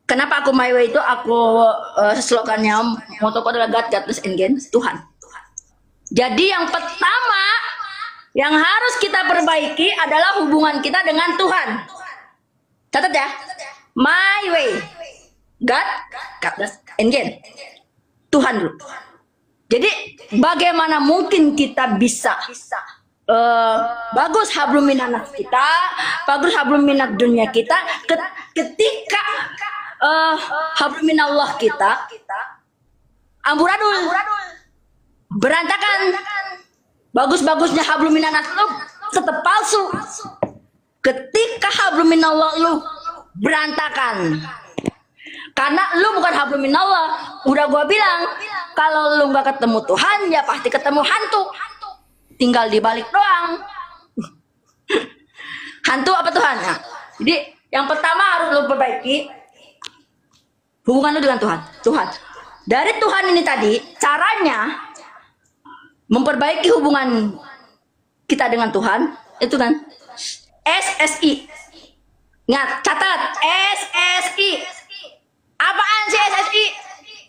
Kenapa aku my way itu aku slogannya motoku adalah God, Godless and Gain, Tuhan. Jadi yang pertama yang harus kita perbaiki adalah hubungan kita dengan Tuhan. Catat ya. My way. God, Godless and Gain. Tuhan dulu. Jadi bagaimana mungkin kita bisa bagus hablum minanas kita, bagus hablum minat dunia kita ketika hablum minallah kita amburadul, berantakan. Bagus-bagusnya hablum minanas lu tetap palsu ketika hablum minallah lu berantakan. Karena lu bukan hablum minallah. Udah gua bilang, kalau lu nggak ketemu Tuhan ya pasti ketemu hantu. Tinggal dibalik doang. Hantu apa Tuhan? Nah, jadi yang pertama harus lu perbaiki hubungan lu dengan Tuhan. Tuhan. Dari Tuhan ini tadi, caranya memperbaiki hubungan kita dengan Tuhan itu kan SSI. Ingat, catat SSI. Apaan sih SSI?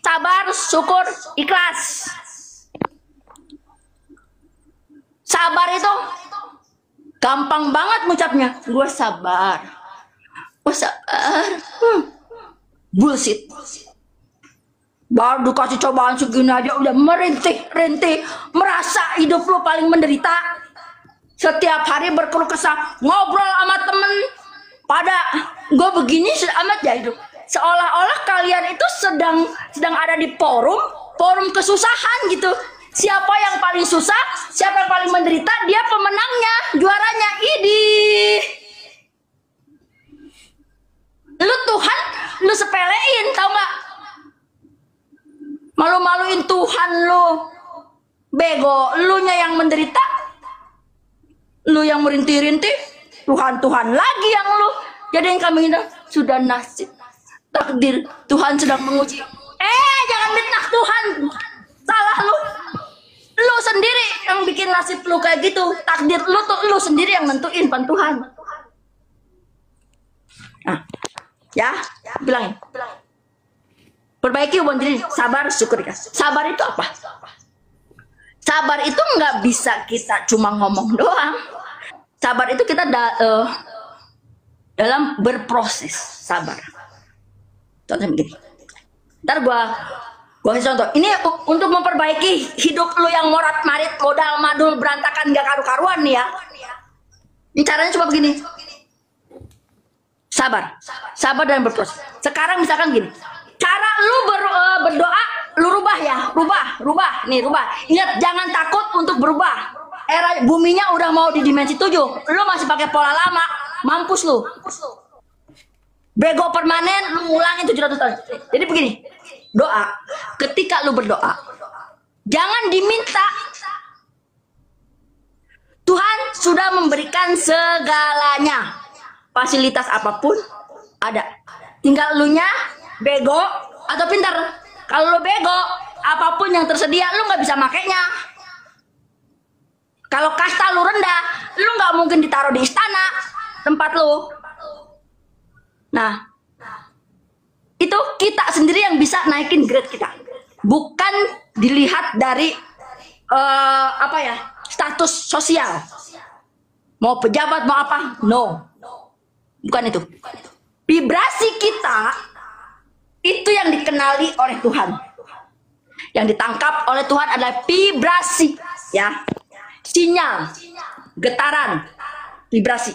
Sabar, syukur, ikhlas. Sabar itu gampang banget ngucapnya. Gue sabar. Gue sabar. Bullshit. Baru dikasih cobaan segini aja udah merintih, merasa hidup lo paling menderita. Setiap hari berkeluh kesah, ngobrol sama temen. Pada gue begini amat ya hidup. Seolah-olah kalian itu sedang ada di forum kesusahan gitu. Siapa yang paling susah, siapa yang paling menderita, dia pemenangnya, juaranya. Idih. Lu Tuhan, lu sepelein, tau gak? Malu-maluin Tuhan lu. Bego, lu nya yang menderita. Lu yang merintih-rintih, Tuhan lagi yang lu. Jadi yang kami bilang, sudah nasib. Takdir, Tuhan sedang menguji. Jangan fitnah Tuhan. Salah lu. Lu sendiri yang bikin nasib lu kayak gitu. Takdir lu tuh lu sendiri yang nentuin, pan Tuhan. Nah, ya, bilangin. Perbaiki hubungan diri, sabar, syukur. Sabar itu apa? Sabar itu nggak bisa kita cuma ngomong doang. Sabar itu kita dalam berproses sabar. Contohnya begini. Ntar gua kasih contoh. Ini untuk memperbaiki hidup lu yang morat-marit, modal madul, berantakan, gak karu-karuan nih ya. Ini caranya cuma begini. Sabar dan berproses. Sekarang misalkan gini. Cara lu berdoa, lu rubah ya, rubah. Ingat, jangan takut untuk berubah. Era buminya udah mau di dimensi 7. Lu masih pakai pola lama, mampus lu. Bego permanen, lu ngulangin 700 tahun. Jadi begini, doa. Ketika lu berdoa, jangan diminta. Tuhan sudah memberikan segalanya. Fasilitas apapun ada. Tinggal lu nya bego atau pintar. Kalau lu bego, apapun yang tersedia lu nggak bisa makainya. Kalau kasta lu rendah, lu nggak mungkin ditaruh di istana tempat lu. Nah, itu kita sendiri yang bisa naikin grade kita. Bukan dilihat dari status sosial. Mau pejabat mau apa? No. Bukan itu. Vibrasi kita itu yang dikenali oleh Tuhan. Yang ditangkap oleh Tuhan adalah vibrasi, ya. Sinyal, getaran, vibrasi.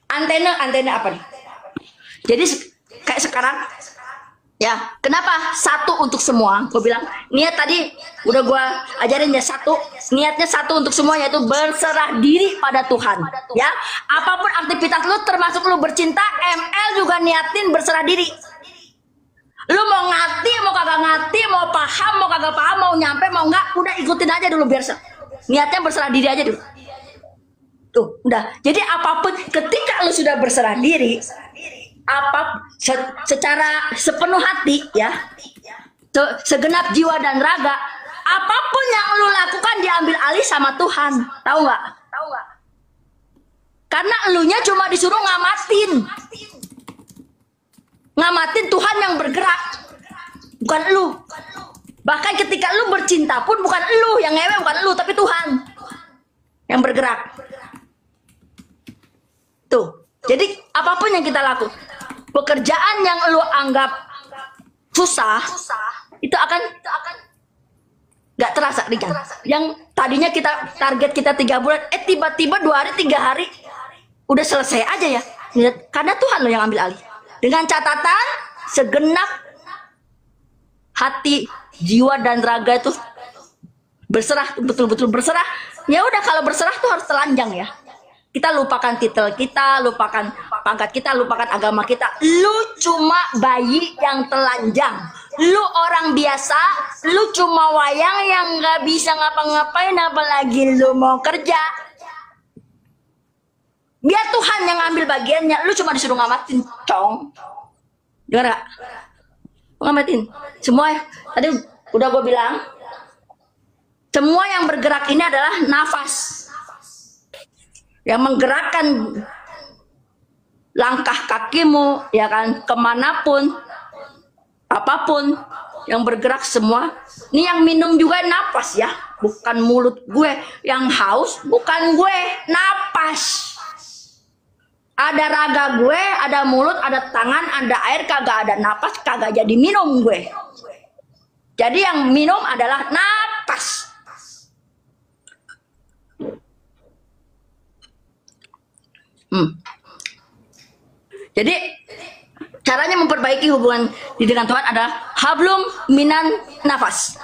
Antena apa nih? Jadi kayak sekarang, ya. Kenapa satu untuk semua? Gue bilang niat tadi udah gue ajarin ya, niatnya satu untuk semuanya, itu berserah diri pada Tuhan, ya. Apapun aktivitas lu, termasuk lu bercinta, ML juga niatin berserah diri. Lu mau ngati, mau kagak ngati, mau paham, mau kagak paham, mau nyampe, mau enggak, udah ikutin aja dulu biar niatnya berserah diri aja dulu. Tuh, udah. Jadi apapun, ketika lu sudah berserah diri, secara sepenuh hati, ya, segenap jiwa dan raga, apapun yang lu lakukan diambil alih sama Tuhan. Tahu nggak? Karena elunya cuma disuruh ngamatin. ngamatin Tuhan yang bergerak, bukan lu. Bahkan ketika lu bercinta pun bukan lu yang ngewe, bukan lu, tapi Tuhan yang bergerak. Tuh. Jadi apapun yang kita lakukan, pekerjaan yang lu anggap susah, itu akan nggak terasa ringan. Yang tadinya target kita 3 bulan, tiba-tiba 2 hari 3 hari udah selesai aja ya. Karena Tuhan lo yang ambil alih. Dengan catatan segenap hati, jiwa dan raga itu berserah, betul-betul berserah. Ya udah, kalau berserah tuh harus telanjang ya. Kita lupakan titel kita, lupakan pangkat kita, lupakan agama kita. Lu cuma bayi yang telanjang. Lu orang biasa, lu cuma wayang yang nggak bisa ngapa-ngapain, apalagi lu mau kerja. Biar Tuhan yang ngambil bagiannya, lu cuma disuruh ngamatin, cong. Dengar gak? Ngamatin. Semua, tadi udah gue bilang, semua yang bergerak ini adalah nafas. Yang menggerakkan langkah kakimu, ya kan, kemanapun, apapun yang bergerak semua. Ini yang minum juga napas ya, bukan mulut gue. Yang haus bukan gue, napas. Ada raga gue, ada mulut, ada tangan, ada air, kagak ada napas, kagak jadi minum gue. Jadi yang minum adalah napas. Jadi caranya memperbaiki hubungan dengan Tuhan adalah hablum minan nafas.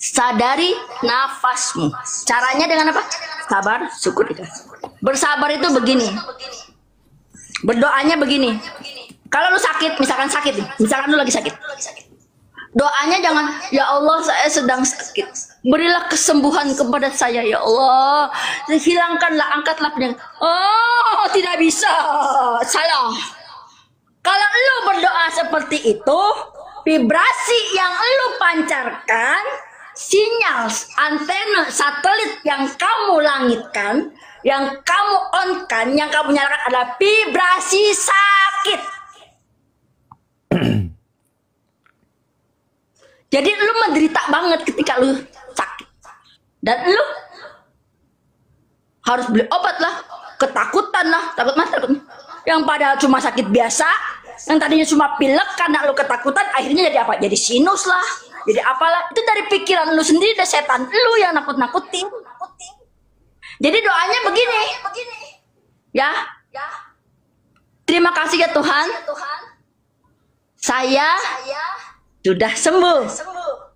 Sadari nafasmu. Caranya dengan apa? Sabar, syukur, ikhlas. Bersabar itu begini. Berdoanya begini. Kalau lu sakit, misalkan sakit nih, misalkan lu lagi sakit. Doanya jangan, ya Allah saya sedang sakit, berilah kesembuhan kepada saya ya Allah, hilangkanlah, angkatlah penyakit. Oh, tidak bisa, salah. Kalau lu berdoa seperti itu, vibrasi yang lu pancarkan, sinyal antena satelit yang kamu langitkan, yang kamu on-kan, yang kamu nyalakan adalah vibrasi sakit. Jadi lu menderita banget ketika lu sakit. Dan lu harus beli obat lah, ketakutan lah, takut mati. Yang padahal cuma sakit biasa, yang tadinya cuma pilek, karena lu ketakutan, akhirnya jadi apa? Jadi sinus lah, jadi apalah. Itu dari pikiran lu sendiri, dari setan lu yang nakut-nakutin. Jadi doanya begini. Ya. Terima kasih ya Tuhan. Saya sudah sembuh.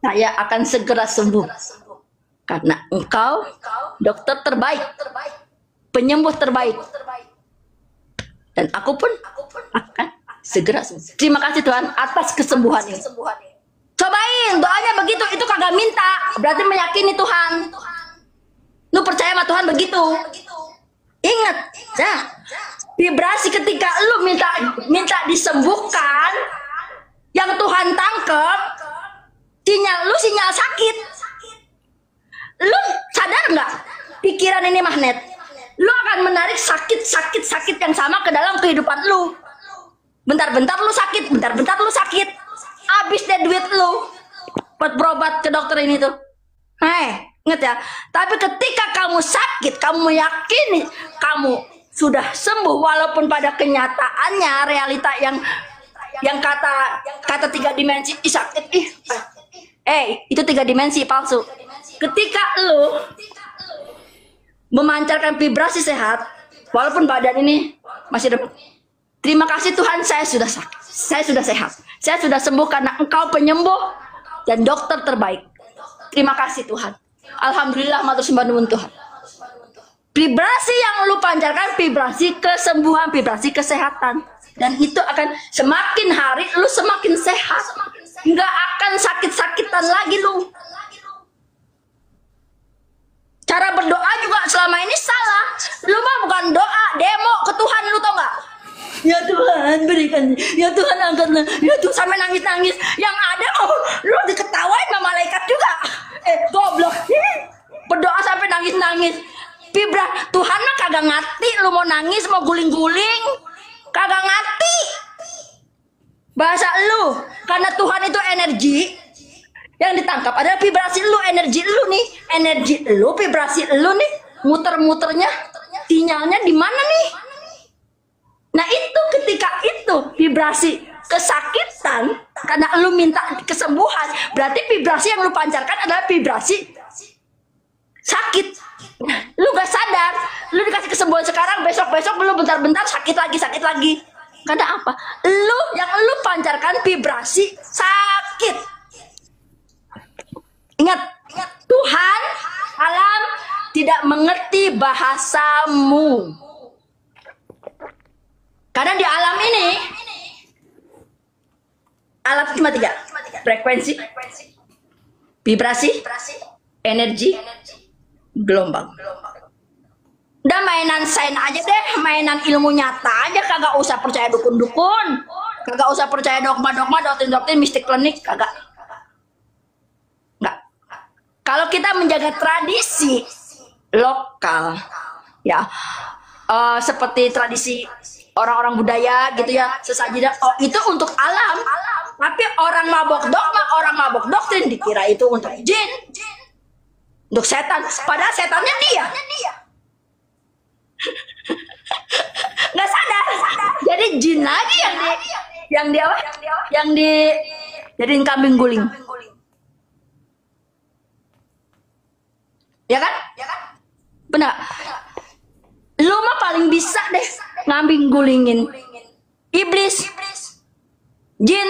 Saya akan segera sembuh. Karena Engkau dokter terbaik, penyembuh terbaik. Dan aku pun akan segera sembuh. Terima kasih Tuhan atas kesembuhan ini. Cobain doanya begitu, itu kagak minta, berarti meyakini Tuhan. Lu percaya sama Tuhan begitu. Ingat, ya. Vibrasi ketika lu minta disembuhkan, yang Tuhan tangkep, sinyal sakit. Lu sadar nggak? Pikiran ini magnet. Lu akan menarik sakit yang sama ke dalam kehidupan lu. Bentar-bentar lu sakit, bentar-bentar lu sakit. Habis deh duit lu buat berobat ke dokter ini tuh. Ingat ya. Tapi ketika kamu sakit, kamu meyakini kamu sudah sembuh, walaupun pada kenyataannya realita yang kata 3 dimensi sakit, itu 3 dimensi palsu. Ketika lu memancarkan vibrasi sehat, walaupun badan ini masih ada, terima kasih Tuhan, saya sudah sakit, saya sudah sehat, saya sudah sembuh karena Engkau penyembuh dan dokter terbaik. Terima kasih Tuhan. Alhamdulillah, matur sembah nuwun Tuhan. Vibrasi yang lu pancarkan, vibrasi kesembuhan, vibrasi kesehatan. Dan itu akan semakin hari lu semakin sehat. Nggak akan sakit-sakitan lagi lu. Cara berdoa juga selama ini salah. Lu mah bukan doa, demo ke Tuhan, lu tau nggak? Ya Tuhan berikan, ya Tuhan angkatlah, ya Tuhan, sampai nangis-nangis. Yang ada lu diketawain sama malaikat juga. Goblok. Berdoa sampai nangis-nangis. Tuhan mah kagak ngerti lu mau nangis, mau guling-guling. Kagak ngerti. lu. Karena Tuhan itu energi, yang ditangkap adalah vibrasi lu, energi lu nih, energi lu, vibrasi lu nih, muter-muternya, sinyalnya di mana nih? Nah itu ketika itu vibrasi kesakitan, karena lu minta kesembuhan, berarti vibrasi yang lu pancarkan adalah vibrasi sakit. Lu gak sadar, lu dikasih kesembuhan sekarang, besok-besok lu bentar-bentar sakit lagi. Karena apa? Lu pancarkan vibrasi sakit. Ingat, Tuhan alam tidak mengerti bahasamu. Karena di alam ini alam cuma tiga: frekuensi, vibrasi, energi, gelombang. Udah mainan sains aja deh, mainan ilmu nyata aja, kagak usah percaya dukun-dukun, kagak usah percaya dogma-dogma, doktrin-doktrin, mistik klinik, kagak. Enggak. Kalau kita menjaga tradisi lokal, ya, seperti tradisi orang-orang budaya gitu ya, sesaji, oh itu untuk alam. Tapi orang mabok dogma, orang mabok doktrin dikira itu untuk jin, untuk setan. Padahal setannya dia. Nggak sadar. Jadi jin lagi yang jadiin kambing guling. Ya kan? Benar. Lu mah paling bisa deh ngambing gulingin iblis, jin,